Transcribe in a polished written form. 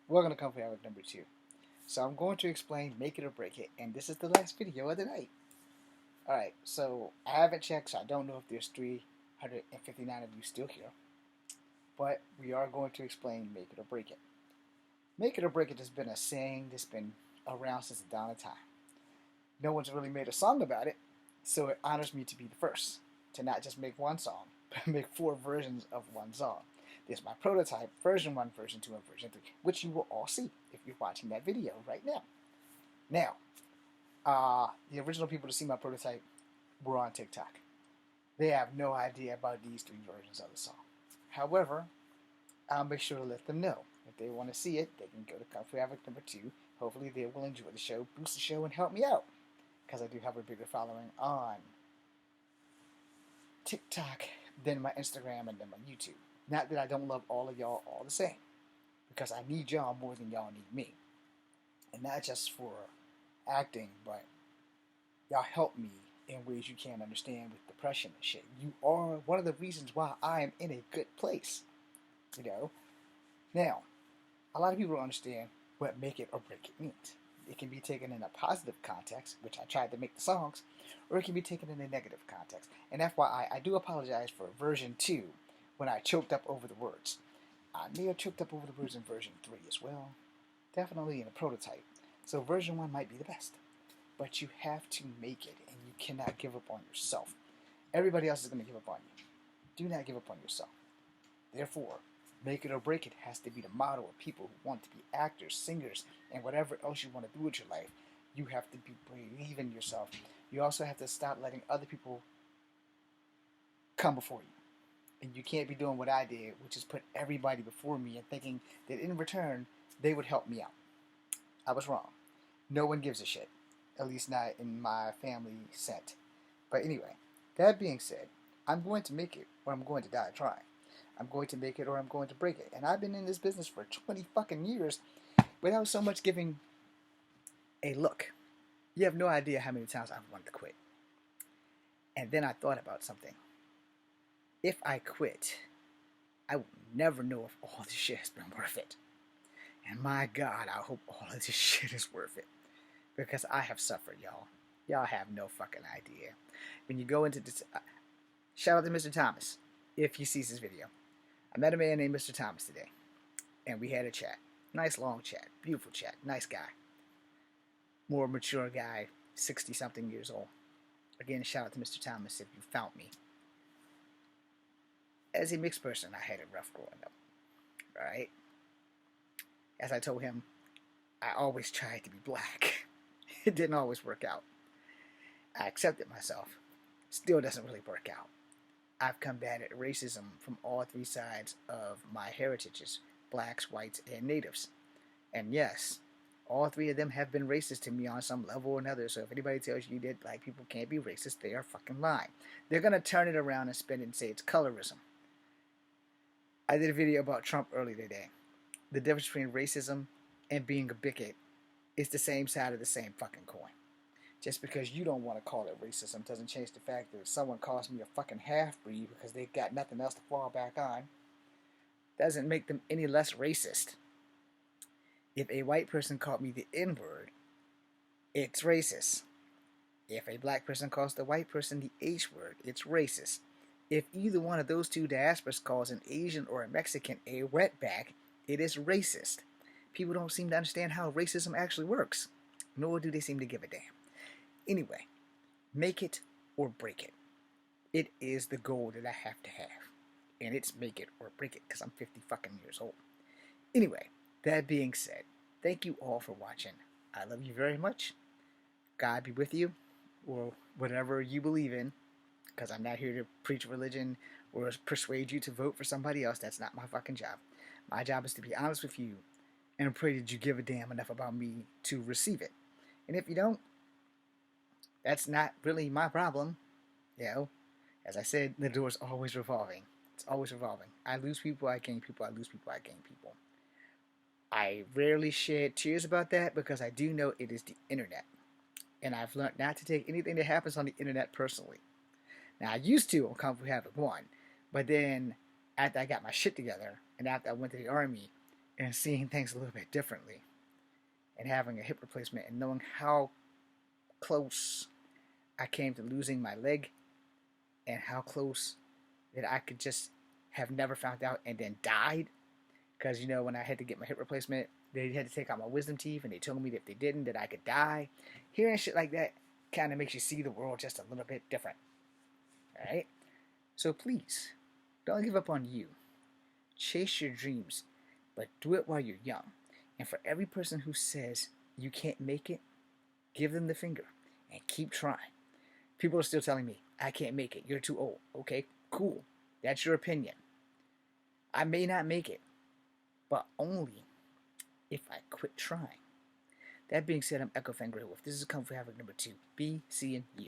Welcome to Comfy Havoc number 2. So I'm going to explain Make It or Break It, and this is the last video of the night. Alright, so I haven't checked, so I don't know if there's 359 of you still here, but we are going to explain Make It or Break It. Make It or Break It has been a saying that's been around since the dawn of time. No one's really made a song about it, so it honors me to be the first to not just make one song, but make 4 versions of one song. This is my prototype, version 1, version 2, and version 3, which you will all see if you're watching that video right now. The original people to see my prototype were on TikTok. They have no idea about these 3 versions of the song. However, I'll make sure to let them know. If they want to see it, they can go to Comfy Havoc number 2. Hopefully they will enjoy the show, boost the show, and help me out. Because I do have a bigger following on TikTok than my Instagram and then my YouTube. Not that I don't love all of y'all all the same. Because I need y'all more than y'all need me. And not just for acting, but y'all help me in ways you can't understand with depression and shit. You are one of the reasons why I am in a good place. You know? Now, a lot of people don't understand what make it or break it means. It can be taken in a positive context, which I tried to make the songs, or it can be taken in a negative context. And FYI, I do apologize for version 2 when I choked up over the words. I may have choked up over the words in version 3 as well. Definitely in a prototype. So version 1 might be the best. But you have to make it, and you cannot give up on yourself. Everybody else is going to give up on you. Do not give up on yourself. Therefore, Make It or Break It has to be the motto of people who want to be actors, singers, and whatever else you want to do with your life. You have to believe in yourself. You also have to stop letting other people come before you. And you can't be doing what I did, which is put everybody before me and thinking that in return, they would help me out. I was wrong. No one gives a shit. At least not in my family set. But anyway, that being said, I'm going to make it or I'm going to die trying. I'm going to make it or I'm going to break it. And I've been in this business for 20 fucking years without so much giving a look. You have no idea how many times I've wanted to quit. And then I thought about something. If I quit, I will never know if all this shit has been worth it. And my God, I hope all of this shit is worth it. Because I have suffered, y'all. Y'all have no fucking idea. When you go into this... shout out to Mr. Thomas, if he sees this video. I met a man named Mr. Thomas today. And we had a chat. Nice long chat. Beautiful chat. Nice guy. More mature guy. 60-something years old. Again, shout out to Mr. Thomas if you found me. As a mixed person, I had it rough growing up. Right? As I told him, I always tried to be black. It didn't always work out. I accepted myself. Still doesn't really work out. I've combated racism from all 3 sides of my heritages, blacks, whites, and natives. And yes, all 3 of them have been racist to me on some level or another, so if anybody tells you that black people can't be racist, they are fucking lying. They're going to turn it around and spin it and say it's colorism. I did a video about Trump earlier today. The difference between racism and being a bigot is the same side of the same fucking coin. Just because you don't want to call it racism doesn't change the fact that if someone calls me a fucking half-breed because they've got nothing else to fall back on, doesn't make them any less racist. If a white person called me the N-word, it's racist. If a black person calls the white person the H-word, it's racist. If either one of those 2 diasporas calls an Asian or a Mexican a wetback, it is racist. People don't seem to understand how racism actually works, nor do they seem to give a damn. Anyway, make it or break it. It is the goal that I have to have. And it's make it or break it because I'm 50 fucking years old. Anyway, that being said, thank you all for watching. I love you very much. God be with you, or whatever you believe in, because I'm not here to preach religion or persuade you to vote for somebody else. That's not my fucking job. My job is to be honest with you and pray that you give a damn enough about me to receive it. And if you don't, that's not really my problem. You know, as I said, the door is always revolving. It's always revolving. I lose people, I gain people. I lose people, I gain people. I rarely shed tears about that because I do know it is the internet. And I've learned not to take anything that happens on the internet personally. Now, I used to on Kung Fu Havoc 1, but then after I got my shit together and after I went to the army, and seeing things a little bit differently, and having a hip replacement and knowing how close I came to losing my leg, and how close that I could just have never found out and then died. Because, you know, when I had to get my hip replacement, they had to take out my wisdom teeth, and they told me that if they didn't, that I could die. Hearing shit like that kind of makes you see the world just a little bit different. Alright? So please, don't give up on you. Chase your dreams, but do it while you're young. And for every person who says you can't make it, give them the finger and keep trying. People are still telling me, I can't make it. You're too old. Okay, cool. That's your opinion. I may not make it, but only if I quit trying. That being said, I'm Echo Fangirl Wolf. This is Kung Fu Havoc number 2. Be seeing you.